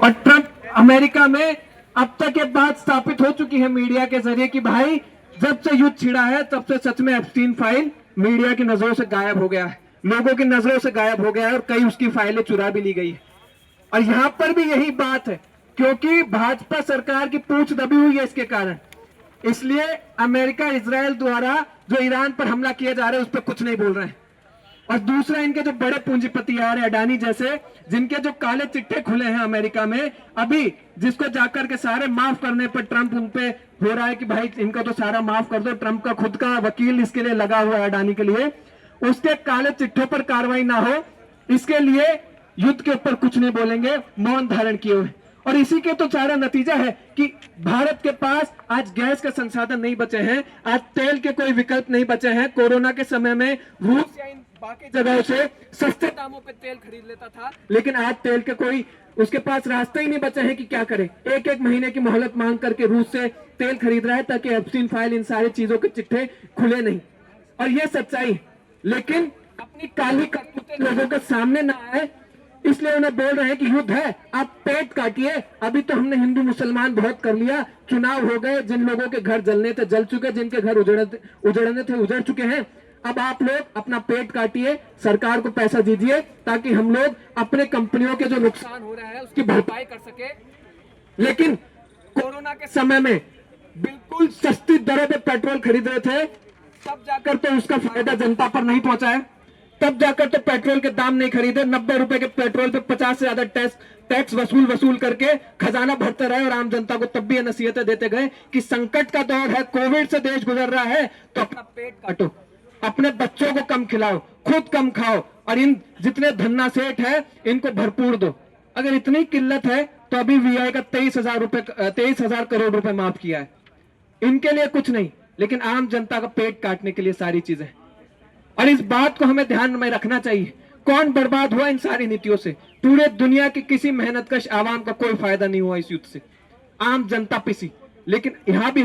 और Trump America में अब तक ये बात स्थापित हो चुकी है मीडिया के जरिए कि भाई जब से युद्ध छिड़ा है तब से सच में एप्स्टीन फाइल मीडिया की नजरों से गायब हो गया है, लोगों की नजरों से गायब हो गया है और कई उसकी फाइलें चुरा भी ली गई है। और यहां पर भी यही बात है, क्योंकि भाजपा सरकार की पूंछ दबी हुई है इसके कारण, इसलिए अमेरिका इजरायल द्वारा जो ईरान पर हमला किया जा रहा है उस पर कुछ नहीं बोल रहे हैं। और दूसरा, इनके जो बड़े पूंजीपति आ रहे हैं अडानी जैसे, जिनके जो काले चिट्ठे खुले हैं अमेरिका में, अभी जिसको जाकर के सारे माफ करने पर ट्रंप उन पे हो रहा है कि भाई इनका तो सारा माफ कर दो, ट्रंप का खुद का वकील इसके लिए लगा हुआ है अडानी के लिए, उसके काले चिट्ठों पर कार्रवाई ना हो इसके लिए युद्ध के ऊपर कुछ नहीं बोलेंगे, मौन धारण किए हुए। और इसी के तो सारा नतीजा है कि भारत के पास आज गैस के संसाधन नहीं बचे हैं, आज तेल के कोई विकल्प नहीं बचे हैं। कोरोना के समय में रूस या इन बाकी जगहों से सस्ते दामों पे तेल खरीद लेता था, लेकिन आज तेल के कोई उसके पास रास्ते ही नहीं बचे हैं कि क्या करे। एक एक महीने की मोहलत मांग करके रूस से तेल खरीद रहा है ताकि एप्स्टीन फाइल इन सारी चीजों के चिट्ठे खुले नहीं। और ये सच्चाई, लेकिन अपनी काली करतूतें लोगों के सामने ना आए इसलिए उन्हें बोल रहे हैं कि युद्ध है, आप पेट काटिए। अभी तो हमने हिंदू मुसलमान बहुत कर लिया, चुनाव हो गए, जिन लोगों के घर जलने थे जल चुके, जिनके घर उजड़ने थे उजड़ चुके हैं। अब आप लोग अपना पेट काटिए, सरकार को पैसा दीजिए ताकि हम लोग अपने कंपनियों के जो नुकसान हो रहा है उसकी भरपाई कर सके। लेकिन कोरोना के समय में बिल्कुल सस्ती दरों पे पेट्रोल खरीद रहे थे, तब जाकर तो उसका फायदा जनता पर नहीं पहुंचा है, तब जाकर तो पेट्रोल के दाम नहीं खरीदे। 90 रुपए के पेट्रोल पे 50 से ज्यादा टैक्स वसूल करके खजाना भरते रहे और आम जनता को तब भी नसीहतें देते गए कि संकट का दौर है, कोविड से देश गुजर रहा है, तो अपना पेट काटो, अपने बच्चों को कम खिलाओ, खुद कम खाओ और इन जितने धन्ना सेठ है इनको भरपूर दो। अगर इतनी किल्लत है तो अभी वीआई का 23,000 करोड़ रुपए माफ किया है। इनके लिए कुछ नहीं, लेकिन आम जनता का पेट काटने के लिए सारी चीजें। और इस बात को हमें ध्यान में रखना चाहिए, कौन बर्बाद हुआ इन सारी नीतियों से? पूरे दुनिया की किसी मेहनतकश आवाम का कोई फायदा नहीं हुआ इस युद्ध से, आम जनता पिसी। लेकिन यहां भी